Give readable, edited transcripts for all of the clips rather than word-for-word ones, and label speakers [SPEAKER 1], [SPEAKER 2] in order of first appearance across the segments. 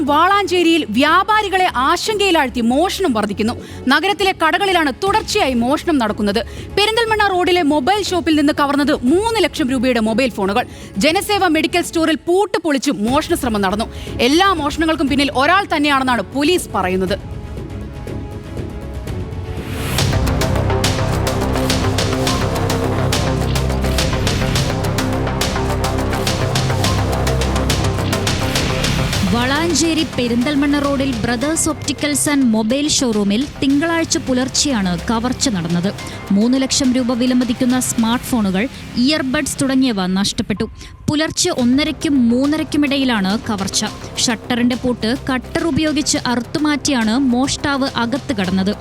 [SPEAKER 1] വാളാഞ്ചേരിയിൽ വ്യാപാരികളെ ആശങ്കയിലാഴ്ത്തി മോഷണം വർദ്ധിക്കുന്നു. നഗരത്തിലെ കടകളിലാണ് തുടർച്ചയായി മോഷണം നടക്കുന്നത്. പെരിന്തൽമണ്ണ റോഡിലെ മൊബൈൽ ഷോപ്പിൽ നിന്ന് കവർന്നത് 3 ലക്ഷം രൂപയുടെ മൊബൈൽ ഫോണുകൾ. ജനസേവ മെഡിക്കൽ സ്റ്റോറിൽ പൂട്ട് പൊളിച്ച് മോഷണ ശ്രമം നടന്നു. എല്ലാ മോഷണങ്ങൾക്കും പിന്നിൽ ഒരാൾ തന്നെയാണെന്നാണ് പോലീസ് പറയുന്നത്.
[SPEAKER 2] വളാഞ്ചേരി പെരിന്തൽമണ്ണ റോഡിൽ ബ്രദേഴ്സ് ഒപ്റ്റിക്കൽസ് ആൻഡ് മൊബൈൽ ഷോറൂമിൽ തിങ്കളാഴ്ച പുലർച്ചെയാണ് കവർച്ച നടന്നത്. 3 ലക്ഷം രൂപ വിലമതിക്കുന്ന സ്മാർട്ട് ഫോണുകൾ, ഇയർബഡ്സ് തുടങ്ങിയവ നഷ്ടപ്പെട്ടു. പുലർച്ചെ 1:30-നും 3:30-ക്കുമിടയിലാണ് കവർച്ച. ഷട്ടറിന്റെ പൂട്ട് കട്ടർ ഉപയോഗിച്ച് അറുത്തുമാറ്റിയാണ് മോഷ്ടാവ് അകത്ത് കടന്നത്.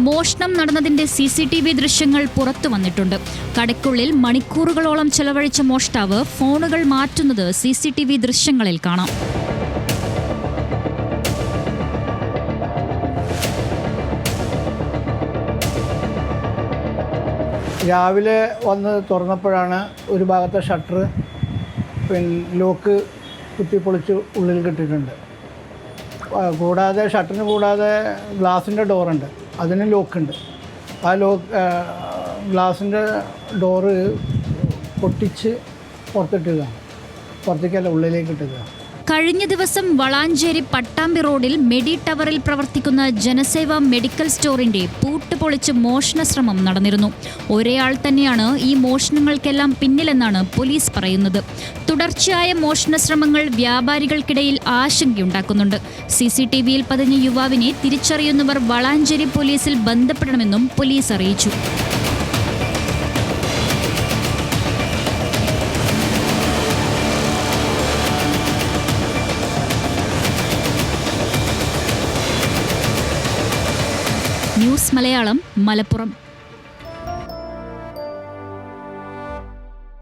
[SPEAKER 2] മോഷണം നടന്നതിന്റെ CCTV ദൃശ്യങ്ങൾ പുറത്തു വന്നിട്ടുണ്ട്. കടയ്ക്കുള്ളിൽ മണിക്കൂറുകളോളം ചെലവഴിച്ച മോഷ്ടാവ് ഫോണുകൾ മാറ്റുന്നത് CCTV ദൃശ്യങ്ങളിൽ കാണാം.
[SPEAKER 3] രാവിലെ വന്ന് തുറന്നപ്പോഴാണ് ഒരു ഭാഗത്തെ ഷട്ടർ ലോക്ക് കുത്തിപ്പൊളിച്ച് ഉള്ളിൽ കിട്ടിയിട്ടുണ്ട്. കൂടാതെ ഷട്ടറിന് കൂടാതെ ഗ്ലാസിൻ്റെ ഡോറുണ്ട്, അതിന് ലോക്കുണ്ട്. ആ ഗ്ലാസിൻ്റെ ഡോറ് പൊട്ടിച്ച് പുറത്തേക്കല്ല ഉള്ളിലേക്ക് ഇട്ടുക.
[SPEAKER 2] കഴിഞ്ഞ ദിവസം വളാഞ്ചേരി പട്ടാമ്പി റോഡിൽ മെഡി ടവറിൽ പ്രവർത്തിക്കുന്ന ജനസേവ മെഡിക്കൽ സ്റ്റോറിന്റെ പൂട്ട് പൊളിച്ച് മോഷണ ശ്രമം നടന്നിരുന്നു. ഒരേയാൾ തന്നെയാണ് ഈ മോഷണങ്ങൾക്കെല്ലാം പിന്നിലെന്നാണ് പോലീസ് പറയുന്നത്. തുടർച്ചയായ മോഷണ ശ്രമങ്ങൾ വ്യാപാരികൾക്കിടയിൽ ആശങ്കയുണ്ടാക്കുന്നുണ്ട്. CCTVയിൽ പതിഞ്ഞ യുവാവിനെ തിരിച്ചറിയുന്നവർ വളാഞ്ചേരി പോലീസിൽ ബന്ധപ്പെടണമെന്നും പോലീസ് അറിയിച്ചു. ന്യൂസ് മലയാളം, മലപ്പുറം.